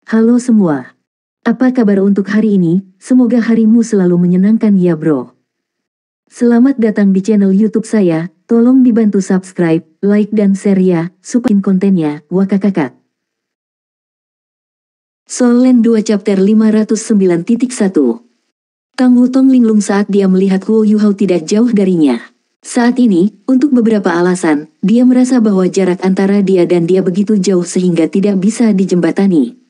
Halo semua. Apa kabar untuk hari ini? Semoga harimu selalu menyenangkan ya bro. Selamat datang di channel YouTube saya. Tolong dibantu subscribe, like dan share ya, supaya kontennya, wakakakak. Soul Land 2 Chapter 509.1. Tang Wutong linglung saat dia melihat Huo Yuhao tidak jauh darinya. Saat ini, untuk beberapa alasan, dia merasa bahwa jarak antara dia dan dia begitu jauh sehingga tidak bisa dijembatani.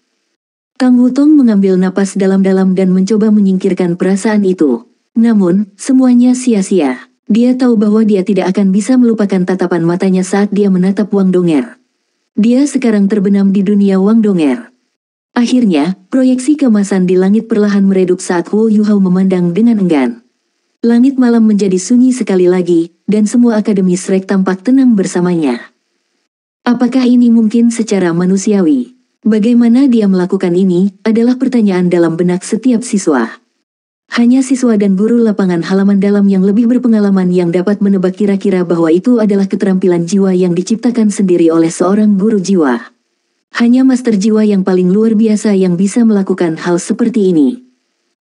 Tang Wutong mengambil napas dalam-dalam dan mencoba menyingkirkan perasaan itu. Namun, semuanya sia-sia. Dia tahu bahwa dia tidak akan bisa melupakan tatapan matanya saat dia menatap Wang Donger. Dia sekarang terbenam di dunia Wang Donger. Akhirnya, proyeksi kemasan di langit perlahan meredup saat Huo Yuhao memandang dengan enggan. Langit malam menjadi sunyi sekali lagi, dan semua akademi Shrek tampak tenang bersamanya. Apakah ini mungkin secara manusiawi? Bagaimana dia melakukan ini, adalah pertanyaan dalam benak setiap siswa. Hanya siswa dan guru lapangan halaman dalam yang lebih berpengalaman yang dapat menebak kira-kira bahwa itu adalah keterampilan jiwa yang diciptakan sendiri oleh seorang guru jiwa. Hanya master jiwa yang paling luar biasa yang bisa melakukan hal seperti ini.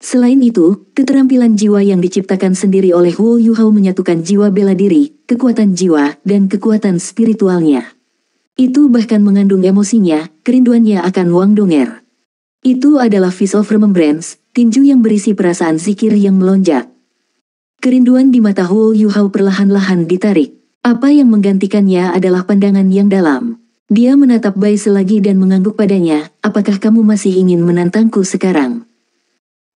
Selain itu, keterampilan jiwa yang diciptakan sendiri oleh Huo Yuhao menyatukan jiwa bela diri, kekuatan jiwa, dan kekuatan spiritualnya. Itu bahkan mengandung emosinya, kerinduannya akan Wang Donger. Itu adalah Fish of Remembrance, tinju yang berisi perasaan zikir yang melonjak. Kerinduan di mata Huo Yuhao perlahan-lahan ditarik. Apa yang menggantikannya adalah pandangan yang dalam. Dia menatap Bai Se lagi dan mengangguk padanya, apakah kamu masih ingin menantangku sekarang?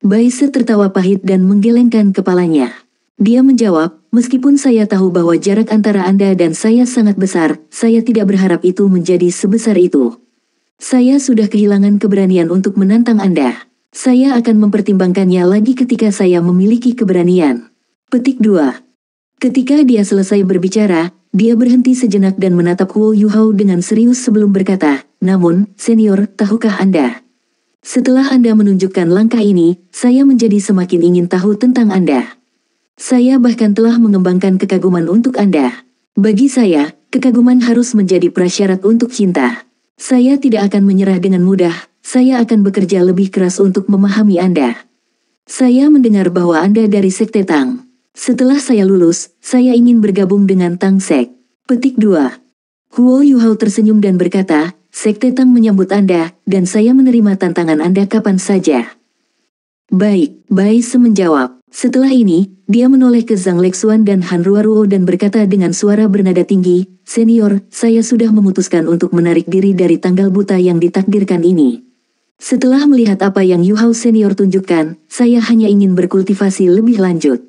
Bai Se tertawa pahit dan menggelengkan kepalanya. Dia menjawab, meskipun saya tahu bahwa jarak antara Anda dan saya sangat besar, saya tidak berharap itu menjadi sebesar itu. Saya sudah kehilangan keberanian untuk menantang Anda. Saya akan mempertimbangkannya lagi ketika saya memiliki keberanian. Petik 2. Ketika dia selesai berbicara, dia berhenti sejenak dan menatap Huo Yuhao dengan serius sebelum berkata, namun, senior, tahukah Anda? Setelah Anda menunjukkan langkah ini, saya menjadi semakin ingin tahu tentang Anda. Saya bahkan telah mengembangkan kekaguman untuk Anda. Bagi saya, kekaguman harus menjadi prasyarat untuk cinta. Saya tidak akan menyerah dengan mudah, saya akan bekerja lebih keras untuk memahami Anda. Saya mendengar bahwa Anda dari Sekte Tang. Setelah saya lulus, saya ingin bergabung dengan Tang Sek. Petik 2. Huo Yuhao tersenyum dan berkata, Sekte Tang menyambut Anda, dan saya menerima tantangan Anda kapan saja. Baik, Bai Se menjawab. Setelah ini, dia menoleh ke Zhang Lexuan dan Han Ruoruo dan berkata dengan suara bernada tinggi, Senior, saya sudah memutuskan untuk menarik diri dari tanggal buta yang ditakdirkan ini. Setelah melihat apa yang Yuhao Senior tunjukkan, saya hanya ingin berkultivasi lebih lanjut.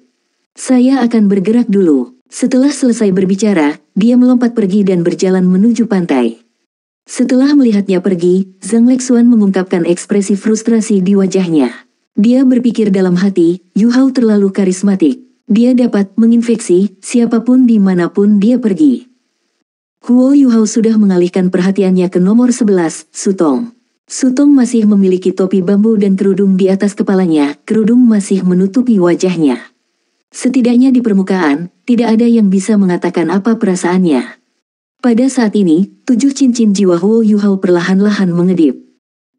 Saya akan bergerak dulu. Setelah selesai berbicara, dia melompat pergi dan berjalan menuju pantai. Setelah melihatnya pergi, Zhang Lexuan mengungkapkan ekspresi frustrasi di wajahnya. Dia berpikir dalam hati, Yuhao terlalu karismatik. Dia dapat menginfeksi siapapun dimanapun dia pergi. Huo Yuhao sudah mengalihkan perhatiannya ke nomor 11, Sutong. Sutong masih memiliki topi bambu dan kerudung di atas kepalanya, kerudung masih menutupi wajahnya. Setidaknya di permukaan, tidak ada yang bisa mengatakan apa perasaannya. Pada saat ini, 7 cincin jiwa Huo Yuhao perlahan-lahan mengedip.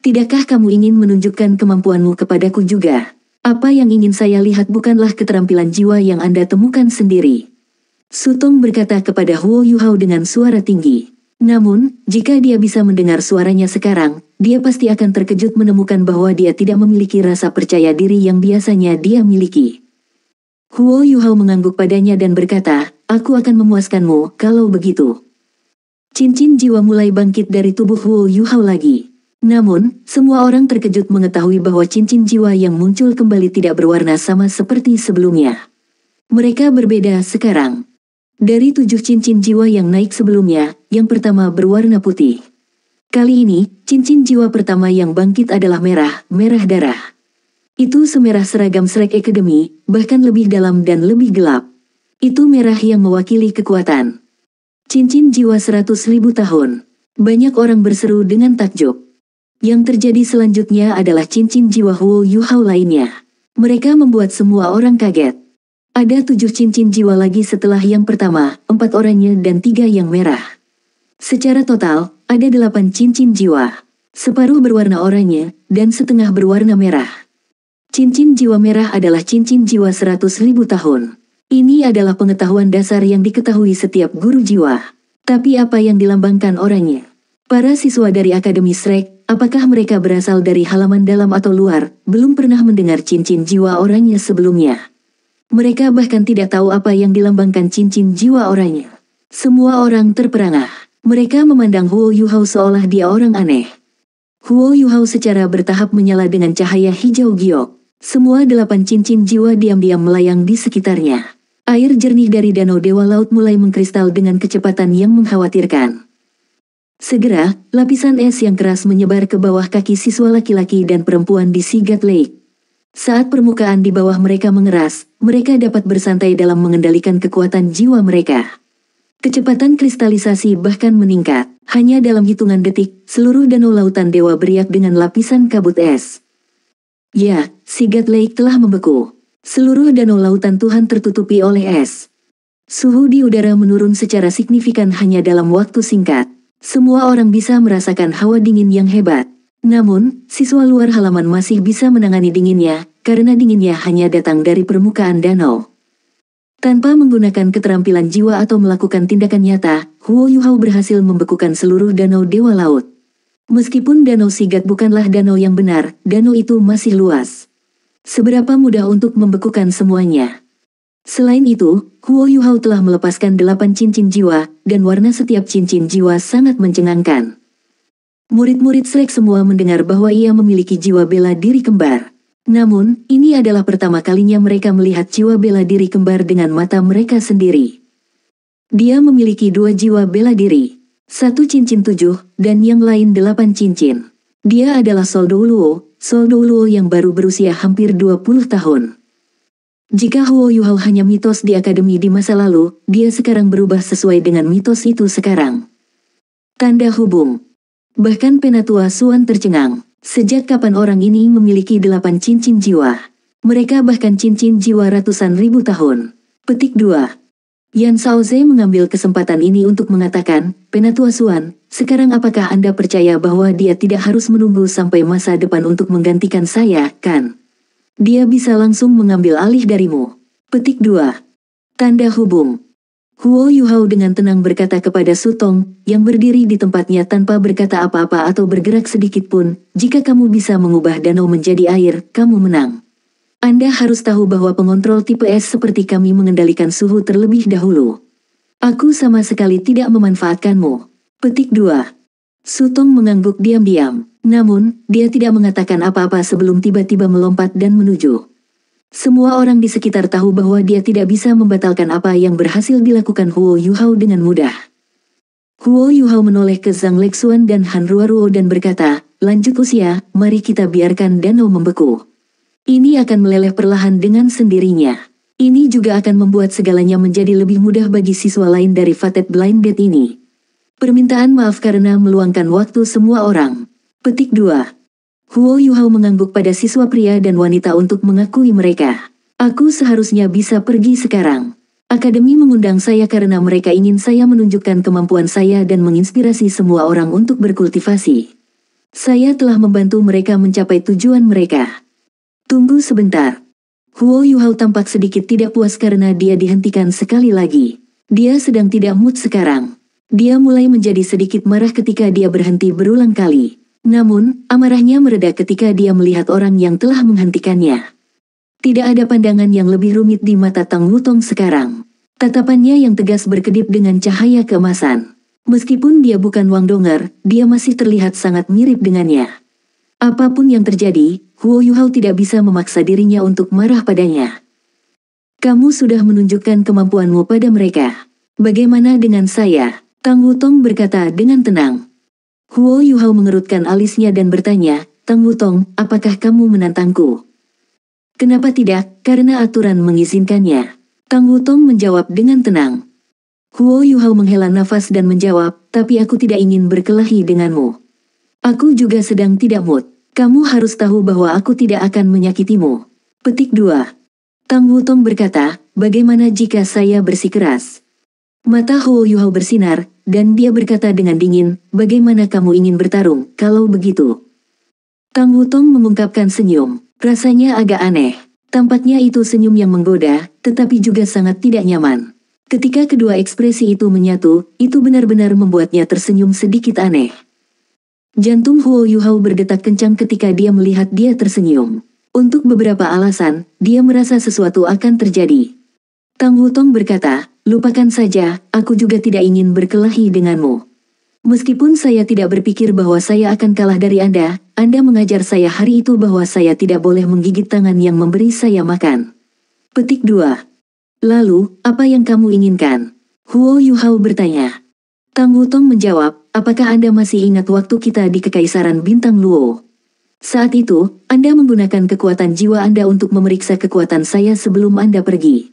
Tidakkah kamu ingin menunjukkan kemampuanmu kepadaku juga? Apa yang ingin saya lihat bukanlah keterampilan jiwa yang Anda temukan sendiri. Sutong berkata kepada Huo Yuhao dengan suara tinggi. Namun, jika dia bisa mendengar suaranya sekarang, dia pasti akan terkejut menemukan bahwa dia tidak memiliki rasa percaya diri yang biasanya dia miliki. Huo Yuhao mengangguk padanya dan berkata, aku akan memuaskanmu, kalau begitu. Cincin jiwa mulai bangkit dari tubuh Huo Yuhao lagi. Namun, semua orang terkejut mengetahui bahwa cincin jiwa yang muncul kembali tidak berwarna sama seperti sebelumnya. Mereka berbeda sekarang. Dari 7 cincin jiwa yang naik sebelumnya, yang pertama berwarna putih. Kali ini, cincin jiwa pertama yang bangkit adalah merah, merah darah. Itu semerah seragam Shrek Academy, bahkan lebih dalam dan lebih gelap. Itu merah yang mewakili kekuatan. Cincin jiwa 100.000 tahun. Banyak orang berseru dengan takjub. Yang terjadi selanjutnya adalah cincin jiwa Huo Yuhao lainnya. Mereka membuat semua orang kaget. Ada 7 cincin jiwa lagi setelah yang pertama, 4 oranye dan 3 yang merah. Secara total, ada 8 cincin jiwa. Separuh berwarna oranye, dan setengah berwarna merah. Cincin jiwa merah adalah cincin jiwa 100.000 tahun. Ini adalah pengetahuan dasar yang diketahui setiap guru jiwa. Tapi apa yang dilambangkan oranye? Para siswa dari Akademi Shrek, apakah mereka berasal dari halaman dalam atau luar, belum pernah mendengar cincin jiwa oranye sebelumnya. Mereka bahkan tidak tahu apa yang dilambangkan cincin jiwa oranye. Semua orang terperangah. Mereka memandang Huo Yuhao seolah dia orang aneh. Huo Yuhao secara bertahap menyala dengan cahaya hijau giok. Semua 8 cincin jiwa diam-diam melayang di sekitarnya. Air jernih dari danau Dewa Laut mulai mengkristal dengan kecepatan yang mengkhawatirkan. Segera, lapisan es yang keras menyebar ke bawah kaki siswa laki-laki dan perempuan di Sigat Lake. Saat permukaan di bawah mereka mengeras, mereka dapat bersantai dalam mengendalikan kekuatan jiwa mereka. Kecepatan kristalisasi bahkan meningkat. Hanya dalam hitungan detik, seluruh danau lautan dewa beriak dengan lapisan kabut es. Ya, Sigat Lake telah membeku. Seluruh danau lautan Tuhan tertutupi oleh es. Suhu di udara menurun secara signifikan hanya dalam waktu singkat. Semua orang bisa merasakan hawa dingin yang hebat. Namun, siswa luar halaman masih bisa menangani dinginnya, karena dinginnya hanya datang dari permukaan danau. Tanpa menggunakan keterampilan jiwa atau melakukan tindakan nyata, Huo Yuhao berhasil membekukan seluruh danau Dewa Laut. Meskipun danau Sigat bukanlah danau yang benar, danau itu masih luas. Seberapa mudah untuk membekukan semuanya. Selain itu, Huo Yuhao telah melepaskan 8 cincin jiwa, dan warna setiap cincin jiwa sangat mencengangkan. Murid-murid Shrek semua mendengar bahwa ia memiliki jiwa bela diri kembar. Namun, ini adalah pertama kalinya mereka melihat jiwa bela diri kembar dengan mata mereka sendiri. Dia memiliki 2 jiwa bela diri. 1 cincin 7, dan yang lain 8 cincin. Dia adalah Sol Douluo yang baru berusia hampir 20 tahun. Jika Huo Yuhao hanya mitos di akademi di masa lalu, dia sekarang berubah sesuai dengan mitos itu sekarang. Tanda hubung. Bahkan Penatua Suan tercengang. Sejak kapan orang ini memiliki 8 cincin jiwa? Mereka bahkan cincin jiwa ratusan ribu tahun. Petik 2. Yan Shaoze mengambil kesempatan ini untuk mengatakan, Penatua Suan, sekarang apakah Anda percaya bahwa dia tidak harus menunggu sampai masa depan untuk menggantikan saya, kan? Dia bisa langsung mengambil alih darimu. Petik 2. Tanda hubung. Huo Yuhao dengan tenang berkata kepada Sutong, yang berdiri di tempatnya tanpa berkata apa-apa atau bergerak sedikit pun, jika kamu bisa mengubah danau menjadi air, kamu menang. Anda harus tahu bahwa pengontrol tipe es seperti kami mengendalikan suhu terlebih dahulu. Aku sama sekali tidak memanfaatkanmu. Petik 2. Sutong mengangguk diam-diam, namun, dia tidak mengatakan apa-apa sebelum tiba-tiba melompat dan menuju. Semua orang di sekitar tahu bahwa dia tidak bisa membatalkan apa yang berhasil dilakukan Huo Yuhao dengan mudah. Huo Yuhao menoleh ke Zhang Lexuan dan Han Ruoruo dan berkata, lanjut usia, mari kita biarkan danau membeku. Ini akan meleleh perlahan dengan sendirinya. Ini juga akan membuat segalanya menjadi lebih mudah bagi siswa lain dari Fated Blinded ini. Permintaan maaf karena meluangkan waktu semua orang. Petik 2. Huo Yuhao mengangguk pada siswa pria dan wanita untuk mengakui mereka. Aku seharusnya bisa pergi sekarang. Akademi mengundang saya karena mereka ingin saya menunjukkan kemampuan saya dan menginspirasi semua orang untuk berkultivasi. Saya telah membantu mereka mencapai tujuan mereka. Tunggu sebentar. Huo Yuhao tampak sedikit tidak puas karena dia dihentikan sekali lagi. Dia sedang tidak mood sekarang. Dia mulai menjadi sedikit marah ketika dia berhenti berulang kali. Namun, amarahnya mereda ketika dia melihat orang yang telah menghentikannya. Tidak ada pandangan yang lebih rumit di mata Tang Wutong sekarang. Tatapannya yang tegas berkedip dengan cahaya keemasan. Meskipun dia bukan Wang Donger, dia masih terlihat sangat mirip dengannya. Apapun yang terjadi, Huo Yuhao tidak bisa memaksa dirinya untuk marah padanya. Kamu sudah menunjukkan kemampuanmu pada mereka. Bagaimana dengan saya? Tang Wutong berkata dengan tenang. Huo Yuhao mengerutkan alisnya dan bertanya, Tang Wutong, apakah kamu menantangku? Kenapa tidak, karena aturan mengizinkannya. Tang Wutong menjawab dengan tenang. Huo Yuhao menghela nafas dan menjawab, tapi aku tidak ingin berkelahi denganmu. Aku juga sedang tidak mood. Kamu harus tahu bahwa aku tidak akan menyakitimu. Petik 2. Tang Wutong berkata, bagaimana jika saya bersikeras? Mata Huo Yuhao bersinar, dan dia berkata dengan dingin, bagaimana kamu ingin bertarung, kalau begitu? Tang Wutong mengungkapkan senyum, rasanya agak aneh. Tampaknya itu senyum yang menggoda, tetapi juga sangat tidak nyaman. Ketika kedua ekspresi itu menyatu, itu benar-benar membuatnya tersenyum sedikit aneh. Jantung Huo Yuhao berdetak kencang ketika dia melihat dia tersenyum. Untuk beberapa alasan, dia merasa sesuatu akan terjadi. Tang Wutong berkata, lupakan saja, aku juga tidak ingin berkelahi denganmu. Meskipun saya tidak berpikir bahwa saya akan kalah dari Anda mengajar saya hari itu bahwa saya tidak boleh menggigit tangan yang memberi saya makan. Petik 2. Lalu, apa yang kamu inginkan? Huo Yuhao bertanya. Tang Wutong menjawab, apakah Anda masih ingat waktu kita di Kekaisaran Bintang Luo? Saat itu, Anda menggunakan kekuatan jiwa Anda untuk memeriksa kekuatan saya sebelum Anda pergi.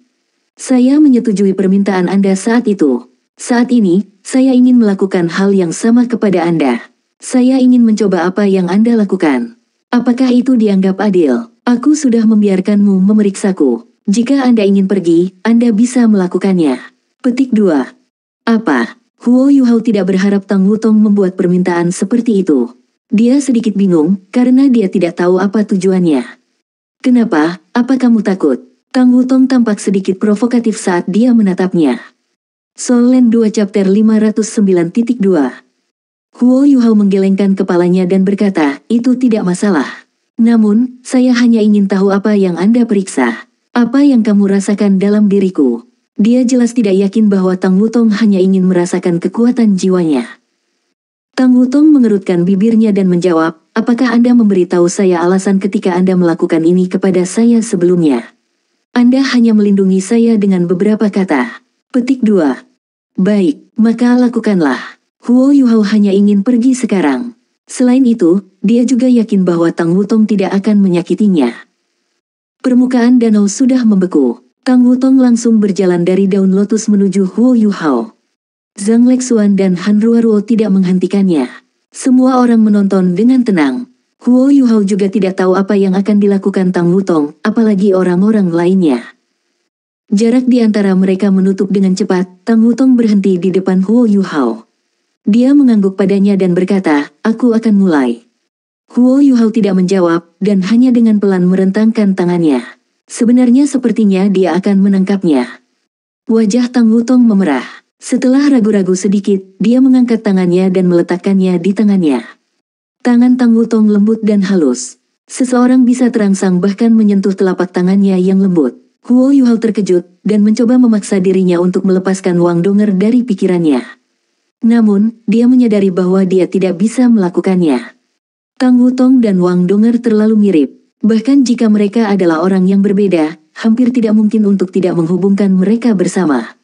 Saya menyetujui permintaan Anda saat itu. Saat ini, saya ingin melakukan hal yang sama kepada Anda. Saya ingin mencoba apa yang Anda lakukan. Apakah itu dianggap adil? Aku sudah membiarkanmu memeriksaku. Jika Anda ingin pergi, Anda bisa melakukannya. Petik 2. Apa? Huo Yuhao tidak berharap Tang Wutong membuat permintaan seperti itu. Dia sedikit bingung, karena dia tidak tahu apa tujuannya. Kenapa? Apa kamu takut? Tang Wutong tampak sedikit provokatif saat dia menatapnya. Soul Land 2 Chapter 509.2. Huo Yuhao menggelengkan kepalanya dan berkata, itu tidak masalah. Namun, saya hanya ingin tahu apa yang Anda periksa. Apa yang kamu rasakan dalam diriku? Dia jelas tidak yakin bahwa Tang Wutong hanya ingin merasakan kekuatan jiwanya. Tang Wutong mengerutkan bibirnya dan menjawab, apakah Anda memberitahu saya alasan ketika Anda melakukan ini kepada saya sebelumnya? Anda hanya melindungi saya dengan beberapa kata. Petik 2. Baik, maka lakukanlah. Huo Yuhao hanya ingin pergi sekarang. Selain itu, dia juga yakin bahwa Tang Wutong tidak akan menyakitinya. Permukaan danau sudah membeku. Tang Wutong langsung berjalan dari daun lotus menuju Huo Yuhao. Zhang Lexuan dan Han Ruoruo tidak menghentikannya. Semua orang menonton dengan tenang. Huo Yuhao juga tidak tahu apa yang akan dilakukan Tang Wutong, apalagi orang-orang lainnya. Jarak di antara mereka menutup dengan cepat. Tang Wutong berhenti di depan Huo Yuhao. Dia mengangguk padanya dan berkata, aku akan mulai. Huo Yuhao tidak menjawab, dan hanya dengan pelan merentangkan tangannya. Sebenarnya sepertinya dia akan menangkapnya. Wajah Tang Wutong memerah. Setelah ragu-ragu sedikit, dia mengangkat tangannya dan meletakkannya di tangannya. Tangan Tang Wutong lembut dan halus. Seseorang bisa terangsang bahkan menyentuh telapak tangannya yang lembut. Huo Yuhao terkejut, dan mencoba memaksa dirinya untuk melepaskan Wang Donger dari pikirannya. Namun, dia menyadari bahwa dia tidak bisa melakukannya. Tang Wutong dan Wang Donger terlalu mirip. Bahkan jika mereka adalah orang yang berbeda, hampir tidak mungkin untuk tidak menghubungkan mereka bersama.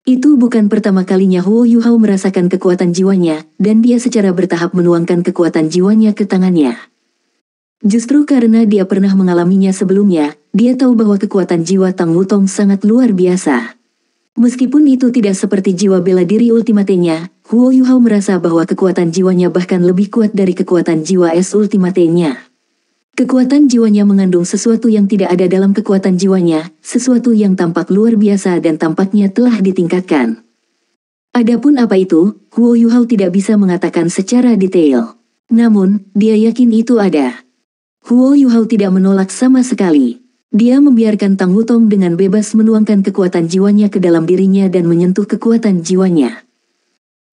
Itu bukan pertama kalinya Huo Yuhao merasakan kekuatan jiwanya, dan dia secara bertahap menuangkan kekuatan jiwanya ke tangannya. Justru karena dia pernah mengalaminya sebelumnya, dia tahu bahwa kekuatan jiwa Tang Wutong sangat luar biasa. Meskipun itu tidak seperti jiwa bela diri ultimatenya, Huo Yuhao merasa bahwa kekuatan jiwanya bahkan lebih kuat dari kekuatan jiwa es ultimatenya. Kekuatan jiwanya mengandung sesuatu yang tidak ada dalam kekuatan jiwanya, sesuatu yang tampak luar biasa dan tampaknya telah ditingkatkan. Adapun apa itu, Huo Yuhao tidak bisa mengatakan secara detail. Namun, dia yakin itu ada. Huo Yuhao tidak menolak sama sekali. Dia membiarkan Tang Wutong dengan bebas menuangkan kekuatan jiwanya ke dalam dirinya dan menyentuh kekuatan jiwanya.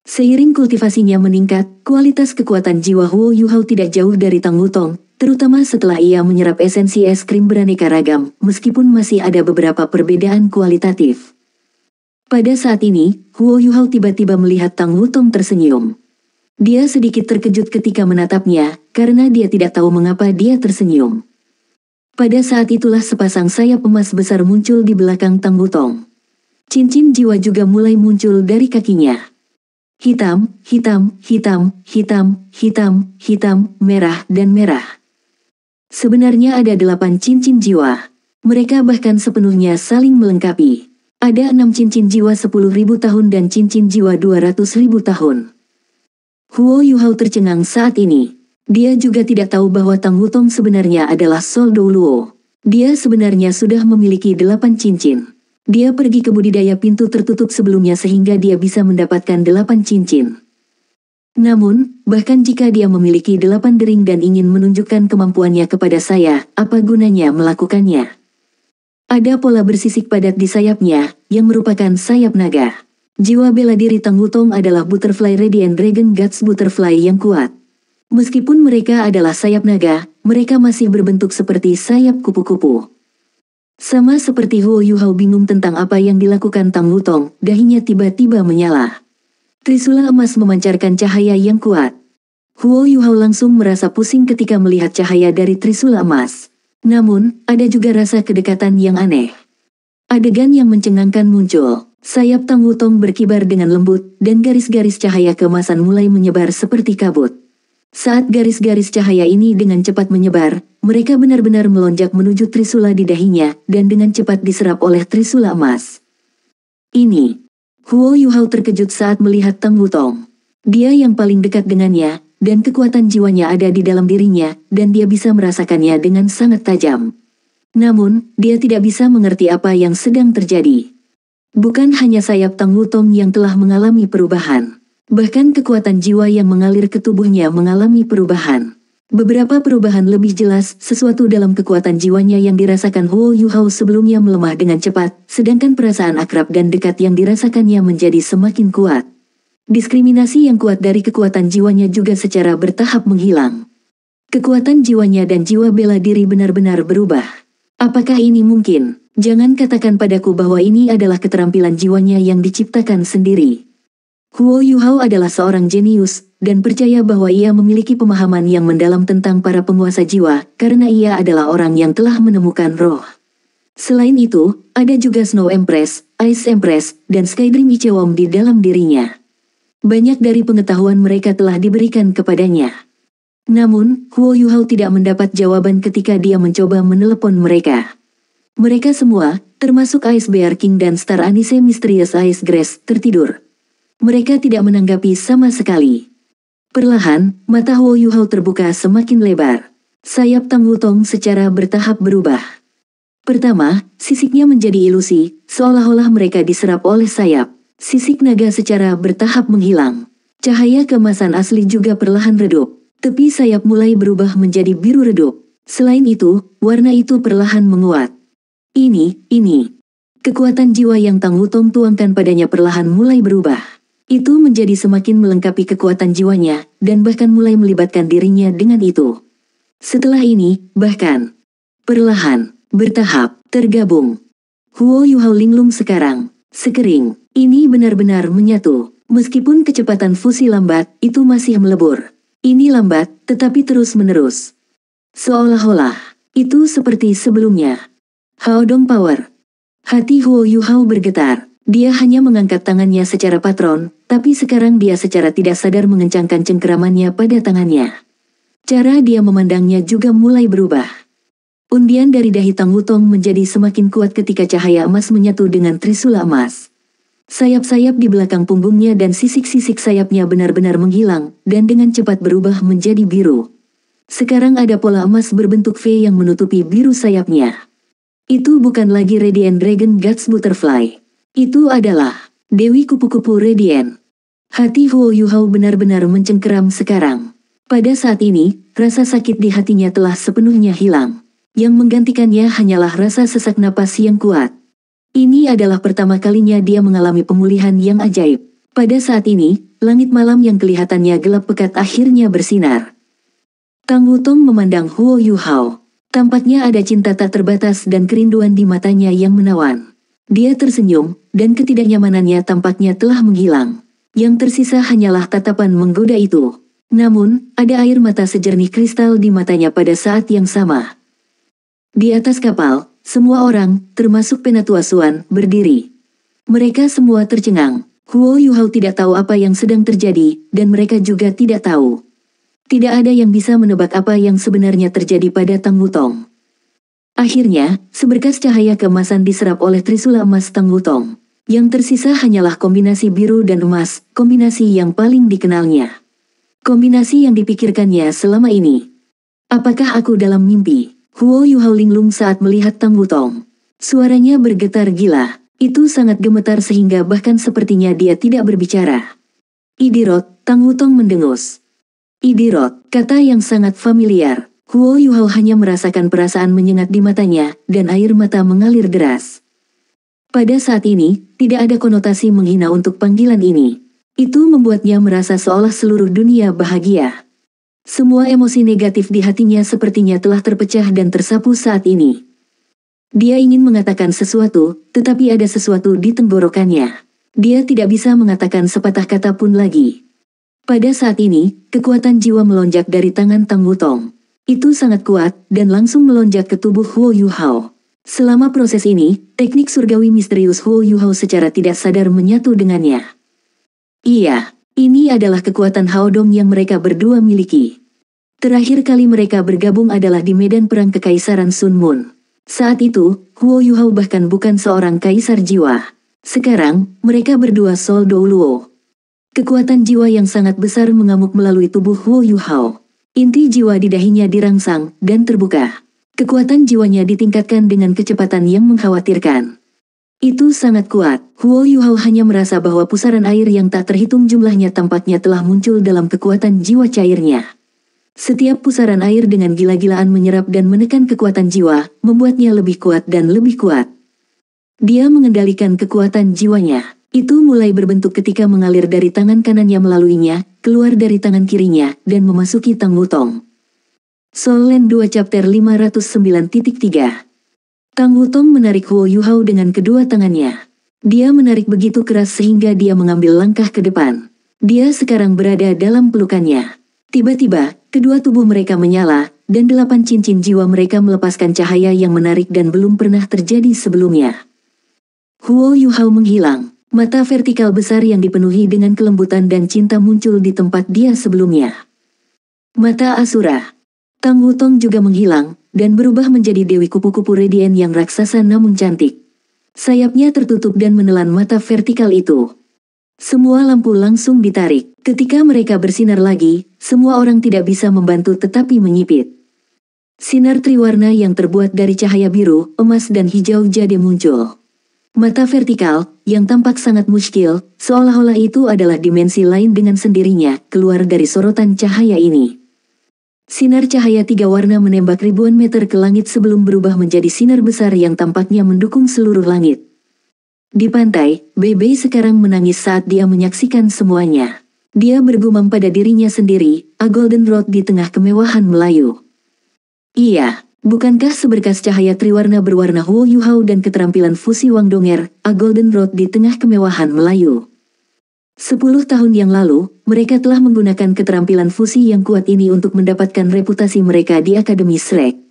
Seiring kultivasinya meningkat, kualitas kekuatan jiwa Huo Yuhao tidak jauh dari Tang Wutong, terutama setelah ia menyerap esensi es krim beraneka ragam, meskipun masih ada beberapa perbedaan kualitatif. Pada saat ini, Huo Yuhao tiba-tiba melihat Tang Wutong tersenyum. Dia sedikit terkejut ketika menatapnya, karena dia tidak tahu mengapa dia tersenyum. Pada saat itulah sepasang sayap emas besar muncul di belakang Tang Wutong. Cincin jiwa juga mulai muncul dari kakinya. Hitam, hitam, hitam, hitam, hitam, hitam, merah, dan merah. Sebenarnya ada 8 cincin jiwa. Mereka bahkan sepenuhnya saling melengkapi. Ada 6 cincin jiwa 10.000 tahun dan cincin jiwa 200.000 tahun. Huo Yuhao tercengang saat ini. Dia juga tidak tahu bahwa Tang Wutong sebenarnya adalah Sol Dou Luo. Dia sebenarnya sudah memiliki 8 cincin. Dia pergi ke budidaya pintu tertutup sebelumnya sehingga dia bisa mendapatkan 8 cincin. Namun, bahkan jika dia memiliki 8 dering dan ingin menunjukkan kemampuannya kepada saya, apa gunanya melakukannya? Ada pola bersisik padat di sayapnya, yang merupakan sayap naga. Jiwa bela diri Tang Wutong adalah Butterfly Radiant Dragon Guts Butterfly yang kuat. Meskipun mereka adalah sayap naga, mereka masih berbentuk seperti sayap kupu-kupu. Sama seperti Huo Yuhao bingung tentang apa yang dilakukan Tang Wutong, dahinya tiba-tiba menyala. Trisula emas memancarkan cahaya yang kuat. Huo Yuhao langsung merasa pusing ketika melihat cahaya dari Trisula emas. Namun, ada juga rasa kedekatan yang aneh. Adegan yang mencengangkan muncul. Sayap Tang Wutong berkibar dengan lembut, dan garis-garis cahaya keemasan mulai menyebar seperti kabut. Saat garis-garis cahaya ini dengan cepat menyebar, mereka benar-benar melonjak menuju Trisula di dahinya, dan dengan cepat diserap oleh Trisula emas. Ini. Huo Yuhao terkejut saat melihat Tang Wutong. Dia yang paling dekat dengannya, dan kekuatan jiwanya ada di dalam dirinya, dan dia bisa merasakannya dengan sangat tajam. Namun, dia tidak bisa mengerti apa yang sedang terjadi. Bukan hanya sayap Tang Wutong yang telah mengalami perubahan. Bahkan kekuatan jiwa yang mengalir ke tubuhnya mengalami perubahan. Beberapa perubahan lebih jelas, sesuatu dalam kekuatan jiwanya yang dirasakan Huo Yuhao sebelumnya melemah dengan cepat, sedangkan perasaan akrab dan dekat yang dirasakannya menjadi semakin kuat. Diskriminasi yang kuat dari kekuatan jiwanya juga secara bertahap menghilang. Kekuatan jiwanya dan jiwa bela diri benar-benar berubah. Apakah ini mungkin? Jangan katakan padaku bahwa ini adalah keterampilan jiwanya yang diciptakan sendiri. Huo Yuhao adalah seorang jenius, dan percaya bahwa ia memiliki pemahaman yang mendalam tentang para penguasa jiwa, karena ia adalah orang yang telah menemukan roh. Selain itu, ada juga Snow Empress, Ice Empress, dan Skydream Ichewom di dalam dirinya. Banyak dari pengetahuan mereka telah diberikan kepadanya. Namun, Huo Yuhao tidak mendapat jawaban ketika dia mencoba menelepon mereka. Mereka semua, termasuk Ice Bear King dan Star Anise Mysterious Ice Grace, tertidur. Mereka tidak menanggapi sama sekali. Perlahan, mata Huo Yuhao terbuka semakin lebar. Sayap Tang Wutong secara bertahap berubah. Pertama, sisiknya menjadi ilusi, seolah-olah mereka diserap oleh sayap. Sisik naga secara bertahap menghilang. Cahaya keemasan asli juga perlahan redup. Tepi sayap mulai berubah menjadi biru redup. Selain itu, warna itu perlahan menguat. Ini. Kekuatan jiwa yang Tang Wutong tuangkan padanya perlahan mulai berubah. Itu menjadi semakin melengkapi kekuatan jiwanya, dan bahkan mulai melibatkan dirinya dengan itu. Setelah ini, bahkan perlahan, bertahap, tergabung. Huo Yuhao linglung sekarang, sekering, ini benar-benar menyatu. Meskipun kecepatan fusi lambat, itu masih melebur. Ini lambat, tetapi terus-menerus. Seolah-olah, itu seperti sebelumnya. Haodong Power. Hati Huo Yuhao bergetar. Dia hanya mengangkat tangannya secara patron, tapi sekarang dia secara tidak sadar mengencangkan cengkeramannya pada tangannya. Cara dia memandangnya juga mulai berubah. Undian dari dahi Tang Wutong menjadi semakin kuat ketika cahaya emas menyatu dengan Trisula emas. Sayap-sayap di belakang punggungnya dan sisik-sisik sayapnya benar-benar menghilang, dan dengan cepat berubah menjadi biru. Sekarang ada pola emas berbentuk V yang menutupi biru sayapnya. Itu bukan lagi Radiant Dragon Guts Butterfly. Itu adalah Dewi Kupu-Kupu Radiant. Hati Huo Yuhao benar-benar mencengkeram sekarang. Pada saat ini, rasa sakit di hatinya telah sepenuhnya hilang. Yang menggantikannya hanyalah rasa sesak napas yang kuat. Ini adalah pertama kalinya dia mengalami pemulihan yang ajaib. Pada saat ini, langit malam yang kelihatannya gelap pekat akhirnya bersinar. Tang Wutong memandang Huo Yuhao. Tampaknya ada cinta tak terbatas dan kerinduan di matanya yang menawan. Dia tersenyum, dan ketidaknyamanannya tampaknya telah menghilang. Yang tersisa hanyalah tatapan menggoda itu. Namun, ada air mata sejernih kristal di matanya pada saat yang sama. Di atas kapal, semua orang, termasuk Penatua Suan, berdiri. Mereka semua tercengang. Huo Yuhao tidak tahu apa yang sedang terjadi, dan mereka juga tidak tahu. Tidak ada yang bisa menebak apa yang sebenarnya terjadi pada Tang Wutong. Akhirnya, seberkas cahaya keemasan diserap oleh Trisula emas Tang Wutong. Yang tersisa hanyalah kombinasi biru dan emas, kombinasi yang paling dikenalnya. Kombinasi yang dipikirkannya selama ini. Apakah aku dalam mimpi? Huo Yuhao linglung saat melihat Tang Wutong. Suaranya bergetar gila. Itu sangat gemetar sehingga bahkan sepertinya dia tidak berbicara. Idirot, Tang Wutong mendengus. Idirot, kata yang sangat familiar. Huo Yuhao hanya merasakan perasaan menyengat di matanya, dan air mata mengalir deras. Pada saat ini, tidak ada konotasi menghina untuk panggilan ini. Itu membuatnya merasa seolah seluruh dunia bahagia. Semua emosi negatif di hatinya sepertinya telah terpecah dan tersapu saat ini. Dia ingin mengatakan sesuatu, tetapi ada sesuatu di tenggorokannya. Dia tidak bisa mengatakan sepatah kata pun lagi. Pada saat ini, kekuatan jiwa melonjak dari tangan Tang Wutong. Itu sangat kuat, dan langsung melonjak ke tubuh Huo Yuhao. Selama proses ini, teknik surgawi misterius Huo Yuhao secara tidak sadar menyatu dengannya. Iya, ini adalah kekuatan Haodong yang mereka berdua miliki. Terakhir kali mereka bergabung adalah di medan perang Kekaisaran Sun Moon. Saat itu, Huo Yuhao bahkan bukan seorang kaisar jiwa. Sekarang, mereka berdua Sol Douluo. Kekuatan jiwa yang sangat besar mengamuk melalui tubuh Huo Yuhao. Inti jiwa di dahinya dirangsang dan terbuka. Kekuatan jiwanya ditingkatkan dengan kecepatan yang mengkhawatirkan. Itu sangat kuat. Huo Yuhao hanya merasa bahwa pusaran air yang tak terhitung jumlahnya tampaknya telah muncul dalam kekuatan jiwa cairnya. Setiap pusaran air dengan gila-gilaan menyerap dan menekan kekuatan jiwa, membuatnya lebih kuat dan lebih kuat. Dia mengendalikan kekuatan jiwanya. Itu mulai berbentuk ketika mengalir dari tangan kanannya melaluinya, keluar dari tangan kirinya, dan memasuki Tang Wutong. Soul Land 2 Chapter 509.3. Tang Wutong menarik Huo Yuhao dengan kedua tangannya. Dia menarik begitu keras sehingga dia mengambil langkah ke depan. Dia sekarang berada dalam pelukannya. Tiba-tiba, kedua tubuh mereka menyala, dan 8 cincin jiwa mereka melepaskan cahaya yang menarik dan belum pernah terjadi sebelumnya. Huo Yuhao menghilang. Mata vertikal besar yang dipenuhi dengan kelembutan dan cinta muncul di tempat dia sebelumnya. Mata Asura. Tang Wutong juga menghilang, dan berubah menjadi dewi kupu-kupu radian yang raksasa namun cantik. Sayapnya tertutup dan menelan mata vertikal itu. Semua lampu langsung ditarik. Ketika mereka bersinar lagi, semua orang tidak bisa membantu tetapi menyipit. Sinar triwarna yang terbuat dari cahaya biru, emas dan hijau jade muncul. Mata vertikal, yang tampak sangat muskil, seolah-olah itu adalah dimensi lain dengan sendirinya, keluar dari sorotan cahaya ini. Sinar cahaya 3 warna menembak ribuan meter ke langit sebelum berubah menjadi sinar besar yang tampaknya mendukung seluruh langit. Di pantai, Bebe sekarang menangis saat dia menyaksikan semuanya. Dia bergumam pada dirinya sendiri, "A golden rod di tengah kemewahan Melayu." Iya. Bukankah seberkas cahaya triwarna berwarna Huo Yuhao dan keterampilan fusi Wang Donger, A Golden Rod di tengah kemewahan Melayu? 10 tahun yang lalu, mereka telah menggunakan keterampilan fusi yang kuat ini untuk mendapatkan reputasi mereka di Akademi Shrek.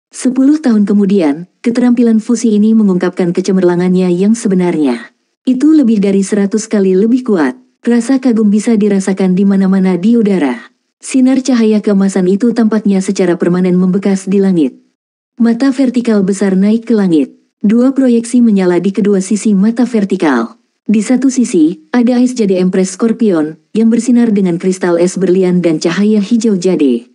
10 tahun kemudian, keterampilan fusi ini mengungkapkan kecemerlangannya yang sebenarnya. Itu lebih dari 100 kali lebih kuat. Rasa kagum bisa dirasakan di mana-mana di udara. Sinar cahaya keemasan itu tampaknya secara permanen membekas di langit. Mata vertikal besar naik ke langit. 2 proyeksi menyala di kedua sisi mata vertikal. Di satu sisi, ada es jade Empress Scorpion, yang bersinar dengan kristal es berlian dan cahaya hijau jade.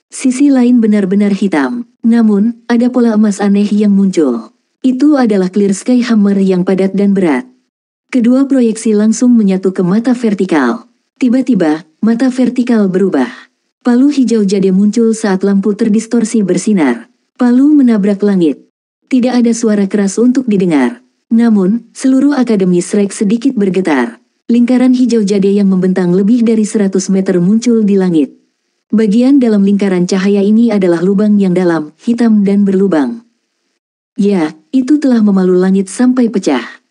Sisi lain benar-benar hitam, namun, ada pola emas aneh yang muncul. Itu adalah Clear Sky Hammer yang padat dan berat. Kedua proyeksi langsung menyatu ke mata vertikal. Tiba-tiba, mata vertikal berubah. Palu hijau jade muncul saat lampu terdistorsi bersinar. Palu menabrak langit. Tidak ada suara keras untuk didengar. Namun, seluruh Akademi Shrek sedikit bergetar. Lingkaran hijau jade yang membentang lebih dari 100 meter muncul di langit. Bagian dalam lingkaran cahaya ini adalah lubang yang dalam, hitam dan berlubang. Ya, itu telah memalu langit sampai pecah.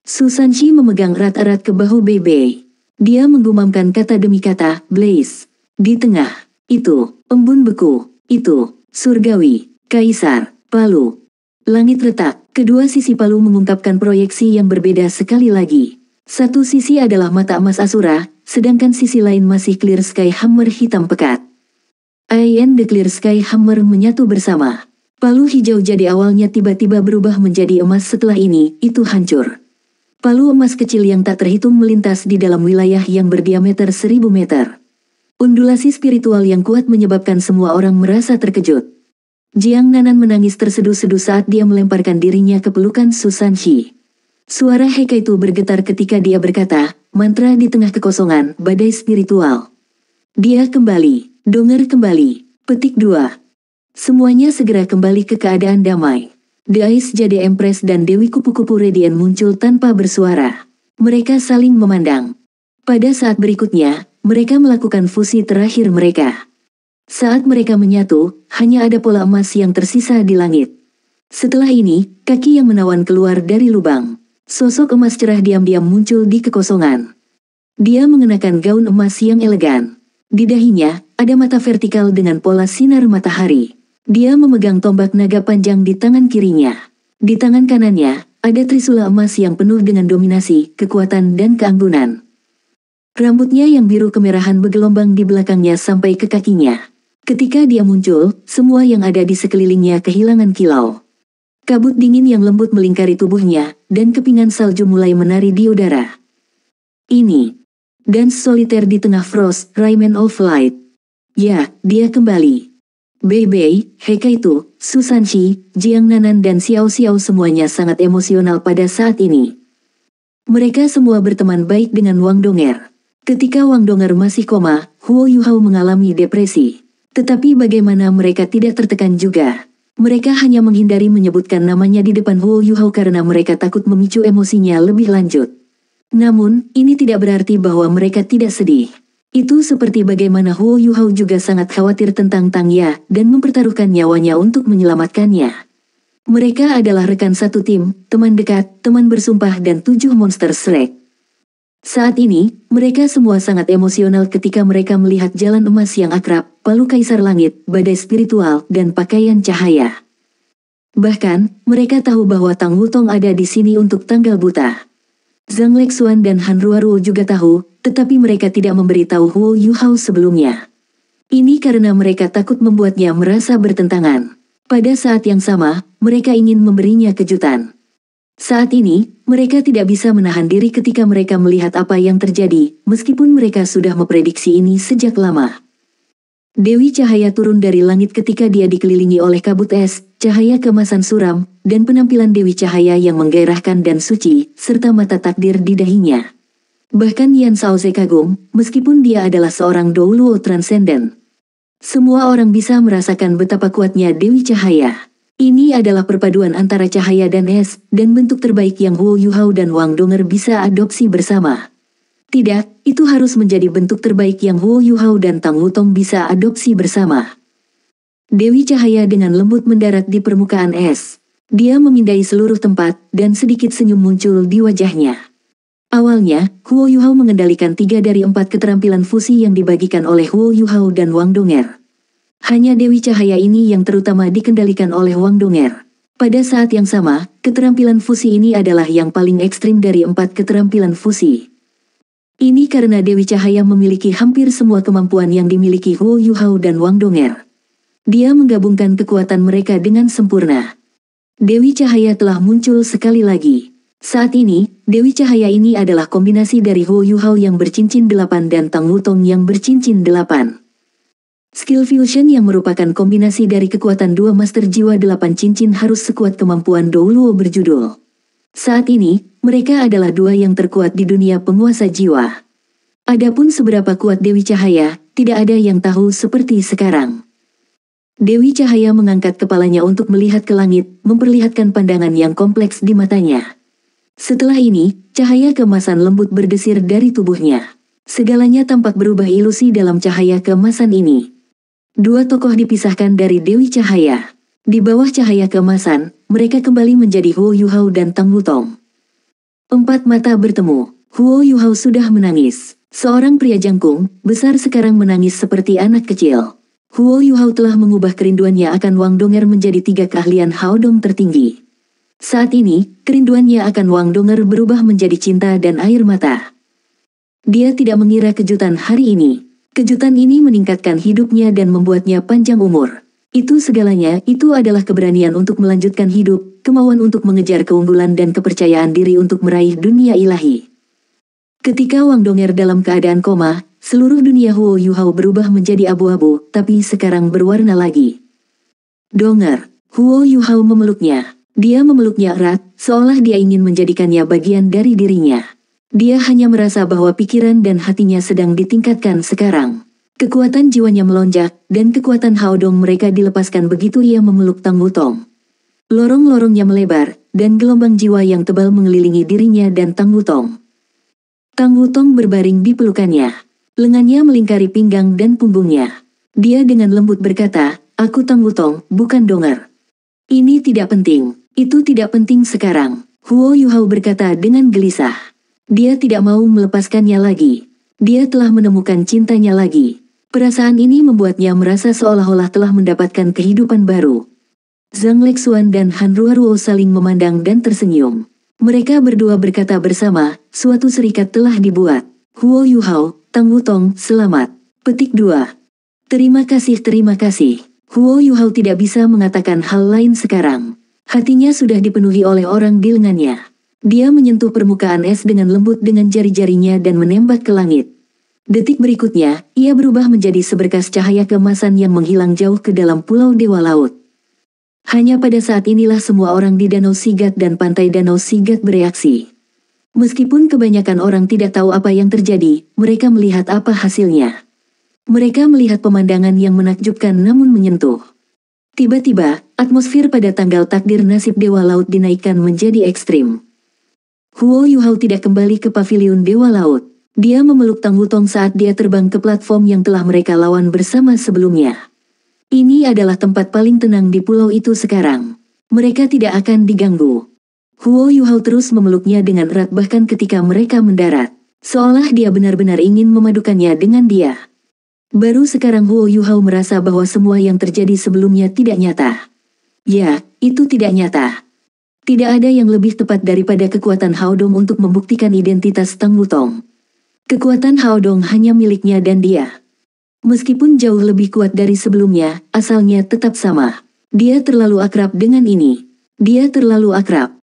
Su Sanxi memegang erat-erat ke bahu Bebe. Dia menggumamkan kata demi kata, Blaze. Di tengah, itu, embun beku, itu, surgawi, kaisar, palu. Langit retak, kedua sisi palu mengungkapkan proyeksi yang berbeda sekali lagi. Satu sisi adalah mata emas Asura, sedangkan sisi lain masih Clear Sky Hammer hitam pekat. I and the Clear Sky Hammer menyatu bersama. Palu hijau jade awalnya tiba-tiba berubah menjadi emas setelah ini, itu hancur. Palu emas kecil yang tak terhitung melintas di dalam wilayah yang berdiameter 1000 meter. Undulasi spiritual yang kuat menyebabkan semua orang merasa terkejut. Jiang Nanan menangis terseduh-seduh saat dia melemparkan dirinya ke pelukan Su Sanxi. Suara Heka itu bergetar ketika dia berkata, mantra di tengah kekosongan, badai spiritual. Dia kembali, Donger kembali. Petik 2. Semuanya segera kembali ke keadaan damai. The Ice Jade Empress dan Dewi Kupu-Kupu Radiant muncul tanpa bersuara. Mereka saling memandang. Pada saat berikutnya, mereka melakukan fusi terakhir mereka. Saat mereka menyatu, hanya ada pola emas yang tersisa di langit. Setelah ini, kaki yang menawan keluar dari lubang. Sosok emas cerah diam-diam muncul di kekosongan. Dia mengenakan gaun emas yang elegan. Di dahinya, ada mata vertikal dengan pola sinar matahari. Dia memegang tombak naga panjang di tangan kirinya. Di tangan kanannya, ada trisula emas yang penuh dengan dominasi, kekuatan dan keanggunan. Rambutnya yang biru kemerahan bergelombang di belakangnya sampai ke kakinya. Ketika dia muncul, semua yang ada di sekelilingnya kehilangan kilau. Kabut dingin yang lembut melingkari tubuhnya, dan kepingan salju mulai menari di udara. Ini. Dans soliter di tengah Frost, Rayman of Light. Ya, dia kembali. Bei, Heka itu, Susanshi, Jiang Nanan dan Xiao Xiao semuanya sangat emosional pada saat ini. Mereka semua berteman baik dengan Wang Donger. Ketika Wang Donger masih koma, Huo Yuhao mengalami depresi. Tetapi bagaimana mereka tidak tertekan juga? Mereka hanya menghindari menyebutkan namanya di depan Huo Yuhao karena mereka takut memicu emosinya lebih lanjut. Namun, ini tidak berarti bahwa mereka tidak sedih. Itu seperti bagaimana Huo Yuhao juga sangat khawatir tentang Tang Ya dan mempertaruhkan nyawanya untuk menyelamatkannya. Mereka adalah rekan satu tim, teman dekat, teman bersumpah dan 7 monster Shrek. Saat ini, mereka semua sangat emosional ketika mereka melihat jalan emas yang akrab, palu kaisar langit, badai spiritual, dan pakaian cahaya. Bahkan, mereka tahu bahwa Tang Wutong ada di sini untuk tanggal buta. Zhang Lexuan dan Han Ruoruo juga tahu, tetapi mereka tidak memberitahu Huo Yuhao sebelumnya. Ini karena mereka takut membuatnya merasa bertentangan. Pada saat yang sama, mereka ingin memberinya kejutan. Saat ini, mereka tidak bisa menahan diri ketika mereka melihat apa yang terjadi, meskipun mereka sudah memprediksi ini sejak lama. Dewi Cahaya turun dari langit ketika dia dikelilingi oleh kabut es, cahaya keemasan suram, dan penampilan Dewi Cahaya yang menggairahkan dan suci, serta mata takdir di dahinya. Bahkan Yan Shaoze kagum, meskipun dia adalah seorang Douluo transenden. Semua orang bisa merasakan betapa kuatnya Dewi Cahaya. Ini adalah perpaduan antara cahaya dan es, dan bentuk terbaik yang Huo Yuhao dan Wang Donger bisa adopsi bersama. Tidak, itu harus menjadi bentuk terbaik yang Huo Yuhao dan Tang Wutong bisa adopsi bersama. Dewi Cahaya dengan lembut mendarat di permukaan es. Dia memindai seluruh tempat, dan sedikit senyum muncul di wajahnya. Awalnya, Huo Yuhao mengendalikan 3 dari 4 keterampilan fusi yang dibagikan oleh Huo Yuhao dan Wang Donger. Hanya Dewi Cahaya ini yang terutama dikendalikan oleh Wang Donger. Pada saat yang sama, keterampilan fusi ini adalah yang paling ekstrim dari 4 keterampilan fusi. Ini karena Dewi Cahaya memiliki hampir semua kemampuan yang dimiliki Huo Yuhao dan Wang Donger. Dia menggabungkan kekuatan mereka dengan sempurna. Dewi Cahaya telah muncul sekali lagi. Saat ini, Dewi Cahaya ini adalah kombinasi dari Huo Yuhao yang bercincin 8 dan Tang Wutong yang bercincin 8. Skill Fusion yang merupakan kombinasi dari kekuatan 2 Master Jiwa 8 cincin harus sekuat kemampuan Douluo berjudul. Saat ini, mereka adalah 2 yang terkuat di dunia penguasa jiwa. Adapun seberapa kuat Dewi Cahaya, tidak ada yang tahu seperti sekarang. Dewi Cahaya mengangkat kepalanya untuk melihat ke langit, memperlihatkan pandangan yang kompleks di matanya. Setelah ini, cahaya keemasan lembut berdesir dari tubuhnya. Segalanya tampak berubah ilusi dalam cahaya keemasan ini. 2 tokoh dipisahkan dari Dewi Cahaya. Di bawah cahaya keemasan, mereka kembali menjadi Huo Yuhao dan Tang Wutong. 4 mata bertemu. Huo Yuhao sudah menangis. Seorang pria jangkung, besar sekarang menangis seperti anak kecil. Huo Yuhao telah mengubah kerinduannya akan Wang Donger menjadi 3 keahlian Haodong tertinggi. Saat ini, kerinduannya akan Wang Donger berubah menjadi cinta dan air mata. Dia tidak mengira kejutan hari ini. Kejutan ini meningkatkan hidupnya dan membuatnya panjang umur. Itu segalanya, itu adalah keberanian untuk melanjutkan hidup, kemauan untuk mengejar keunggulan dan kepercayaan diri untuk meraih dunia ilahi. Ketika Wang Donger dalam keadaan koma, seluruh dunia Huo Yuhao berubah menjadi abu-abu, tapi sekarang berwarna lagi. Donger, Huo Yuhao memeluknya. Dia memeluknya erat, seolah dia ingin menjadikannya bagian dari dirinya. Dia hanya merasa bahwa pikiran dan hatinya sedang ditingkatkan sekarang. Kekuatan jiwanya melonjak, dan kekuatan Haodong mereka dilepaskan begitu ia memeluk Tang Wutong. Lorong-lorongnya melebar, dan gelombang jiwa yang tebal mengelilingi dirinya dan Tang Wutong. Tang Wutong berbaring di pelukannya. Lengannya melingkari pinggang dan punggungnya. Dia dengan lembut berkata, "Aku Tang Wutong, bukan Donger. Ini tidak penting, itu tidak penting sekarang." Huo Yuhao berkata dengan gelisah. Dia tidak mau melepaskannya lagi. Dia telah menemukan cintanya lagi. Perasaan ini membuatnya merasa seolah-olah telah mendapatkan kehidupan baru. Zhang Lexuan dan Han Ruoruo saling memandang dan tersenyum. Mereka berdua berkata bersama, suatu serikat telah dibuat. Huo Yuhao, Tang Wutong, selamat. Petik 2. Terima kasih, terima kasih. Huo Yuhao tidak bisa mengatakan hal lain sekarang. Hatinya sudah dipenuhi oleh orang di lengannya. Dia menyentuh permukaan es dengan lembut dengan jari-jarinya dan menembak ke langit. Detik berikutnya, ia berubah menjadi seberkas cahaya keemasan yang menghilang jauh ke dalam pulau Dewa Laut. Hanya pada saat inilah semua orang di Danau Sigat dan pantai Danau Sigat bereaksi. Meskipun kebanyakan orang tidak tahu apa yang terjadi, mereka melihat apa hasilnya. Mereka melihat pemandangan yang menakjubkan namun menyentuh. Tiba-tiba, atmosfer pada tanggal takdir nasib Dewa Laut dinaikkan menjadi ekstrim. Huo Yuhao tidak kembali ke paviliun Dewa Laut. Dia memeluk Tang Wutong saat dia terbang ke platform yang telah mereka lawan bersama sebelumnya. Ini adalah tempat paling tenang di pulau itu sekarang. Mereka tidak akan diganggu. Huo Yuhao terus memeluknya dengan erat bahkan ketika mereka mendarat. Seolah dia benar-benar ingin memadukannya dengan dia. Baru sekarang Huo Yuhao merasa bahwa semua yang terjadi sebelumnya tidak nyata. Ya, itu tidak nyata. Tidak ada yang lebih tepat daripada kekuatan Haodong untuk membuktikan identitas Tang Wutong. Kekuatan Haodong hanya miliknya dan dia. Meskipun jauh lebih kuat dari sebelumnya, asalnya tetap sama. Dia terlalu akrab dengan ini. Dia terlalu akrab.